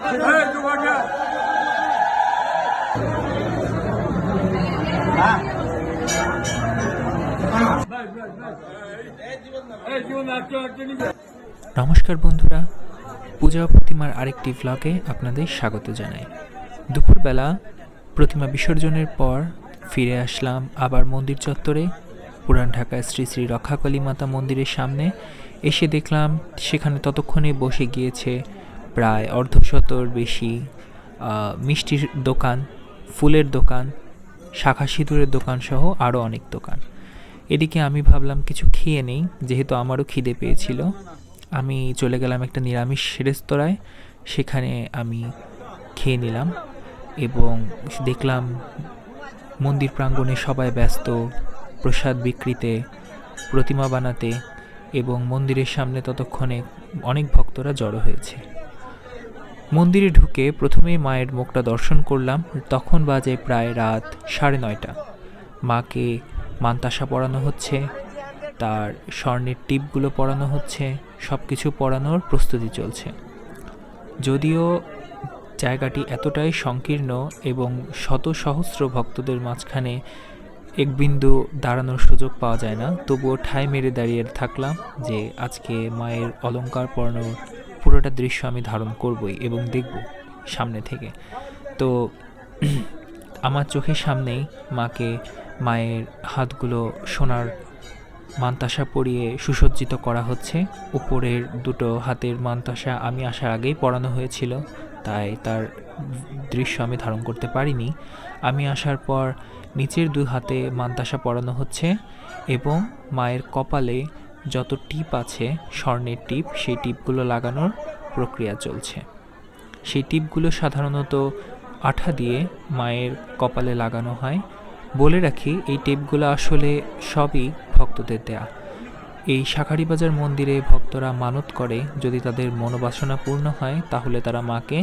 নমস্কার বন্ধুরা, পূজা ও প্রতিমার আরেকটি ভ্লগে আপনাদের স্বাগত জানাই। দুপুরবেলা প্রতিমা বিসর্জনের পর ফিরে আসলাম আবার মন্দির চত্বরে। পুরান ঢাকায় শ্রী শ্রী রক্ষাকালী মাতা মন্দিরের সামনে এসে দেখলাম সেখানে ততক্ষণে বসে গিয়েছে প্রায় অর্ধশতর বেশি মিষ্টির দোকান, ফুলের দোকান, শাখা সিঁদুরের দোকান সহ আরও অনেক দোকান। এদিকে আমি ভাবলাম কিছু খেয়ে নেই, যেহেতু আমারও খিদে পেয়েছিল। আমি চলে গেলাম একটা নিরামিষ রেস্তোরাঁয়, সেখানে আমি খেয়ে নিলাম এবং দেখলাম মন্দির প্রাঙ্গণে সবাই ব্যস্ত প্রসাদ বিক্রিতে, প্রতিমা বানাতে, এবং মন্দিরের সামনে ততক্ষণে অনেক ভক্তরা জড়ো হয়েছে। মন্দিরে ঢুকে প্রথমেই মায়ের মুখটা দর্শন করলাম। তখন বাজে প্রায় রাত 9:30। মাকে মান্তাসা পরানো হচ্ছে, তার স্বর্ণের টিপগুলো পরানো হচ্ছে, সব কিছু পরানোর প্রস্তুতি চলছে। যদিও জায়গাটি এতটাই সংকীর্ণ এবং শত সহস্র ভক্তদের মাঝখানে এক বিন্দু দাঁড়ানোর সুযোগ পাওয়া যায় না, তবুও ঠাঁই মেরে দাঁড়িয়ে থাকলাম যে আজকে মায়ের অলংকার পরানোর পুরোটা দৃশ্য আমি ধারণ করবই এবং দেখব সামনে থেকে। তো আমার চোখের সামনেই মায়ের হাতগুলো সোনার মান্তাসা পরিয়ে সুসজ্জিত করা হচ্ছে। উপরের দুটো হাতের মান্তাসা আমি আসার আগেই পরানো হয়েছিল, তাই তার দৃশ্য আমি ধারণ করতে পারিনি। আমি আসার পর নিচের 2 হাতে মান্তাসা পরানো হচ্ছে এবং মায়ের কপালে যত টিপ আছে, স্বর্ণের টিপ, সেই টিপগুলো লাগানোর প্রক্রিয়া চলছে। সেই টিপগুলো সাধারণত আঠা দিয়ে মায়ের কপালে লাগানো হয়। বলে রাখি, এই টিপগুলো আসলে সবই ভক্তদের দেয়া। এই শাঁখারীবাজার মন্দিরে ভক্তরা মানত করে, যদি তাদের মনোবাসনা পূর্ণ হয় তাহলে তারা মাকে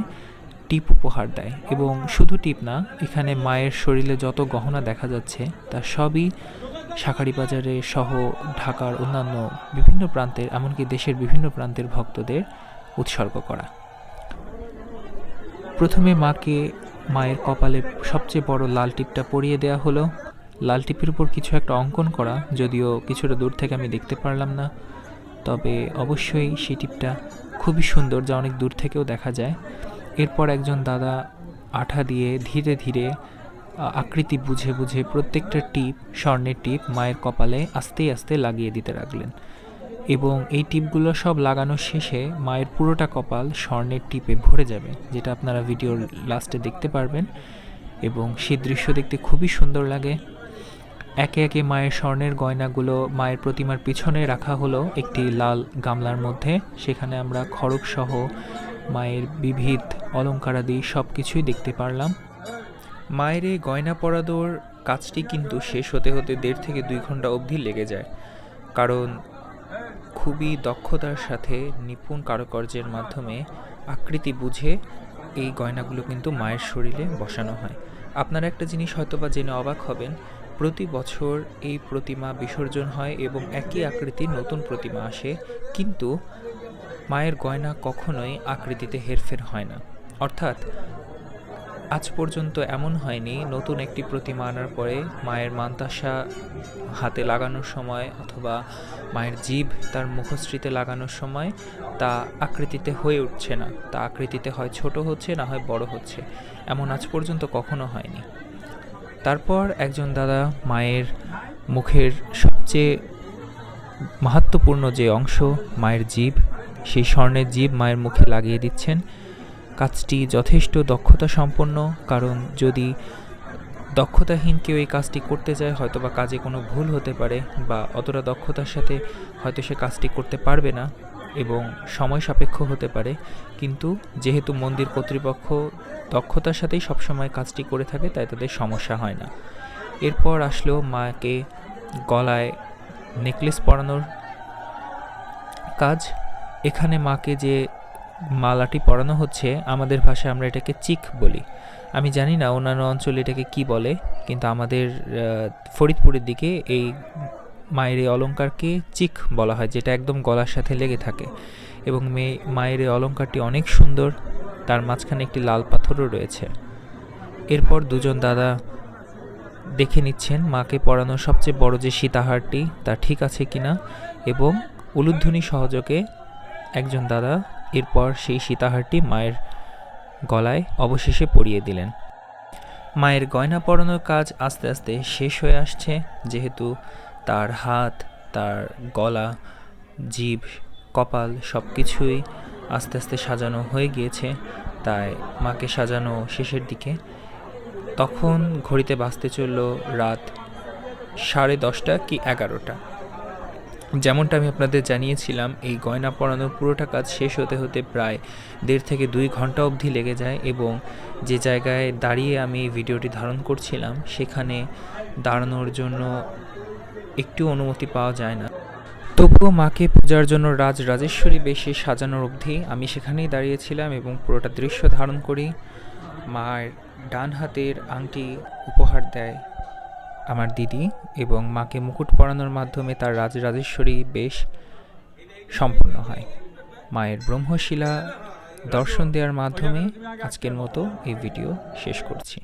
টিপ উপহার দেয়। এবং শুধু টিপ না, এখানে মায়ের শরীরে যত গহনা দেখা যাচ্ছে তা সবই শাঁখারীবাজারে সহ ঢাকার অন্যান্য বিভিন্ন প্রান্তের, এমনকি দেশের বিভিন্ন প্রান্তের ভক্তদের উৎসর্গ করা। প্রথমে মায়ের কপালে সবচেয়ে বড় লাল টিপটা পরিয়ে দেওয়া হলো। লাল টিপের উপর কিছু একটা অঙ্কন করা, যদিও কিছুটা দূর থেকে আমি দেখতে পারলাম না, তবে অবশ্যই সেই টিপটা খুবই সুন্দর, যা অনেক দূর থেকেও দেখা যায়। এরপর একজন দাদা আঠা দিয়ে ধীরে ধীরে আকৃতি বুঝে বুঝে প্রত্যেকটা টিপ, স্বর্ণের টিপ, মায়ের কপালে আস্তে আস্তে লাগিয়ে দিতে লাগলেন। এবং এই টিপগুলো সব লাগানো শেষে মায়ের পুরোটা কপাল স্বর্ণের টিপে ভরে যাবে, যেটা আপনারা ভিডিওর লাস্টে দেখতে পারবেন। এবং সেই দৃশ্য দেখতে খুবই সুন্দর লাগে। একে একে মায়ের স্বর্ণের গয়নাগুলো মায়ের প্রতিমার পিছনে রাখা হলো একটি লাল গামলার মধ্যে। সেখানে আমরা খড়গ সহ মায়ের বিবিধ অলঙ্কারাদি সব কিছুই দেখতে পারলাম। মায়ের এই গয়না পরানোর কাজটি কিন্তু শেষ হতে হতে 1.5 থেকে 2 ঘন্টা অবধি লেগে যায়, কারণ খুবই দক্ষতার সাথে নিপুণ কারুকার্যের মাধ্যমে আকৃতি বুঝে এই গয়নাগুলো কিন্তু মায়ের শরীরে বসানো হয়। আপনারা একটা জিনিস হয়তোবা জেনে অবাক হবেন, প্রতি বছর এই প্রতিমা বিসর্জন হয় এবং একই আকৃতির নতুন প্রতিমা আসে, কিন্তু মায়ের গয়না কখনোই আকৃতিতে হেরফের হয় না। অর্থাৎ আজ পর্যন্ত এমন হয়নি নতুন একটি প্রতিমা আনার পরে মায়ের মান্তাসা হাতে লাগানোর সময় অথবা মায়ের জিভ তার মুখশ্রীতে লাগানোর সময় তা আকৃতিতে হয়ে উঠছে না, তা আকৃতিতে হয় ছোট হচ্ছে, না হয় বড় হচ্ছে, এমন আজ পর্যন্ত কখনো হয়নি। তারপর একজন দাদা মায়ের মুখের সবচেয়ে মাহাত্ম্যপূর্ণ যে অংশ, মায়ের জিভ, সেই স্বর্ণের জিভ মায়ের মুখে লাগিয়ে দিচ্ছেন। কাজটি যথেষ্ট দক্ষতা সম্পন্ন, কারণ যদি দক্ষতাহীন কেউ এই কাজটি করতে যায় হয়তো বা কাজে কোনো ভুল হতে পারে, বা অতটা দক্ষতার সাথে হয়তো সে কাজটি করতে পারবে না এবং সময় সাপেক্ষ হতে পারে। কিন্তু যেহেতু মন্দির কর্তৃপক্ষ দক্ষতার সাথেই সবসময় কাজটি করে থাকে, তাই তাদের সমস্যা হয় না। এরপর আসলো মাকে গলায় নেকলেস পরানোর কাজ। এখানে মাকে যে মালাটি পরানো হচ্ছে, আমাদের ভাষায় আমরা এটাকে চিক বলি। আমি জানি না অন্যান্য অঞ্চলে এটাকে কি বলে, কিন্তু আমাদের ফরিদপুরের দিকে এই মায়ের এই অলঙ্কারকে চিক বলা হয়, যেটা একদম গলার সাথে লেগে থাকে। এবং মায়ের এই অলংকারটি অনেক সুন্দর, তার মাঝখানে একটি লাল পাথরও রয়েছে। এরপর দুজন দাদা দেখে নিচ্ছেন মাকে পরানো সবচেয়ে বড় যে সীতাহারটি তা ঠিক আছে কিনা, এবং উলুধ্বনি সহযোগে একজন দাদা এরপর সেই সীতাহারটি মায়ের গলায় অবশেষে পরিয়ে দিলেন। মায়ের গয়না পরানোর কাজ আস্তে আস্তে শেষ হয়ে আসছে, যেহেতু তার হাত, তার গলা, জিভ, কপাল সব কিছুই আস্তে আস্তে সাজানো হয়ে গিয়েছে, তাই মাকে সাজানো শেষের দিকে। তখন ঘড়িতে বাজতে চলল রাত 10:30 কি 11টা। যেমনটা আমি আপনাদের জানিয়েছিলাম, এই গয়না পরানোর পুরোটা কাজ শেষ হতে হতে প্রায় 1.5 থেকে 2 ঘন্টা অবধি লেগে যায়, এবং যে জায়গায় দাঁড়িয়ে আমি এই ভিডিওটি ধারণ করছিলাম সেখানে দাঁড়ানোর জন্য একটু অনুমতি পাওয়া যায় না। তবুও মাকে পূজার জন্য রাজরাজেশ্বরী বেশে সাজানোর অবধি আমি সেখানেই দাঁড়িয়েছিলাম এবং পুরোটা দৃশ্য ধারণ করি। মায়ের ডান হাতের আংটি উপহার দেয় আমার দিদি, এবং মাকে মুকুট পরানোর মাধ্যমে তার রাজরাজেশ্বরী বেশ সম্পন্ন হয়। মায়ের ব্রহ্মশিলা দর্শন দেওয়ার মাধ্যমে আজকের মতো এই ভিডিও শেষ করছি।